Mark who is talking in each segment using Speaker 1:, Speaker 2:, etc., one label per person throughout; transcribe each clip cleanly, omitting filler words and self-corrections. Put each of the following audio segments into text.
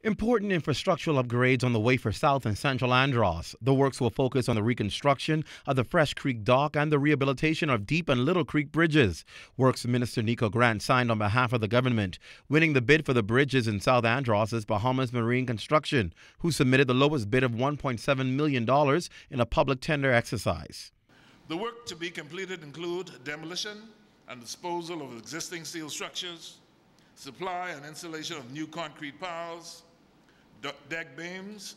Speaker 1: Important infrastructural upgrades on the way for South and Central Andros. The works will focus on the reconstruction of the Fresh Creek Dock and the rehabilitation of Deep and Little Creek bridges. Works Minister Nico Grant signed on behalf of the government. Winning the bid for the bridges in South Andros is Bahamas Marine Construction, who submitted the lowest bid of $1.7 million in a public tender exercise.
Speaker 2: The work to be completed include demolition and disposal of existing steel structures, supply and installation of new concrete piles, deck beams,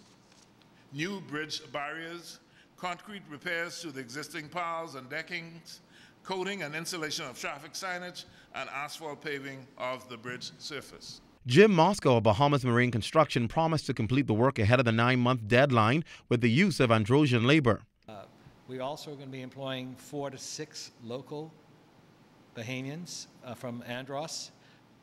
Speaker 2: new bridge barriers, concrete repairs to the existing piles and deckings, coating and installation of traffic signage, and asphalt paving of the bridge surface.
Speaker 1: Jim Moscow of Bahamas Marine Construction promised to complete the work ahead of the 9-month deadline with the use of Androsian labor.
Speaker 3: We also are going to be employing 4 to 6 local Bahamians from Andros,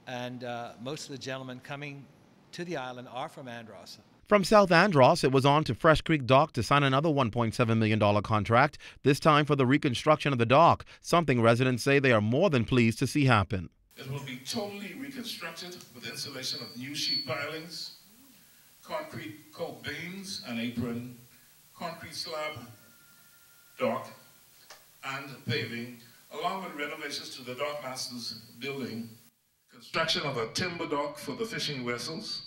Speaker 3: and most of the gentlemen coming to the island are from Andros.
Speaker 1: From South Andros, it was on to Fresh Creek Dock to sign another $1.7 million contract, this time for the reconstruction of the dock, something residents say they are more than pleased to see happen.
Speaker 2: It will be totally reconstructed with installation of new sheet pilings, concrete coat beams and apron, concrete slab dock, and paving, along with renovations to the dockmaster's building, construction of a timber dock for the fishing vessels,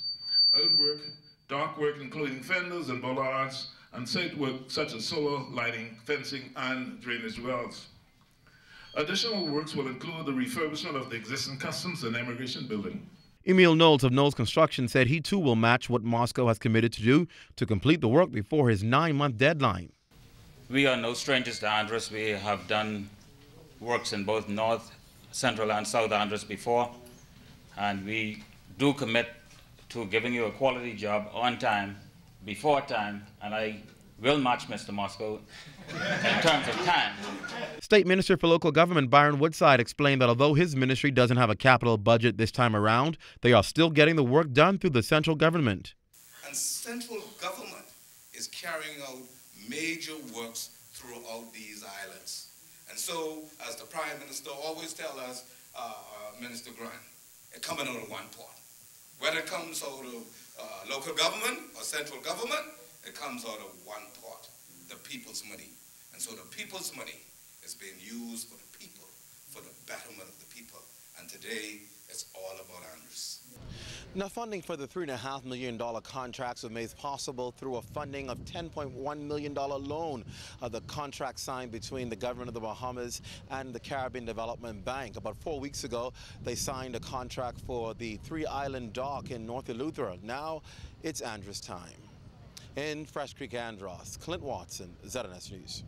Speaker 2: outwork, dock work including fenders and bollards, and site work such as solar lighting, fencing, and drainage wells. Additional works will include the refurbishment of the existing customs and immigration building.
Speaker 1: Emil Knowles of Knowles Construction said he too will match what Moscow has committed to do to complete the work before his 9-month deadline.
Speaker 4: We are no strangers to Andros. We have done works in both North, Central, and South Andros before, and we do commit to giving you a quality job on time, before time, and I will match Mr. Moscow in terms of time.
Speaker 1: State Minister for Local Government Byron Woodside explained that although his ministry doesn't have a capital budget this time around, they are still getting the work done through the central government.
Speaker 5: And central government is carrying out major works throughout these islands. And so, as the Prime Minister always tells us, Minister Grant, it's coming out of one pot. Whether it comes out of local government or central government, it comes out of one pot, the people's money. And so the people's money is being used for the people, for the betterment of the people. And today, it's all about Andros.
Speaker 1: Now, funding for the $3.5 million contracts was made possible through a funding of $10.1 million loan. The contract signed between the government of the Bahamas and the Caribbean Development Bank. About 4 weeks ago, they signed a contract for the 3-island dock in North Eleuthera. Now, it's Andros time. In Fresh Creek, Andros, Clint Watson, ZNS News.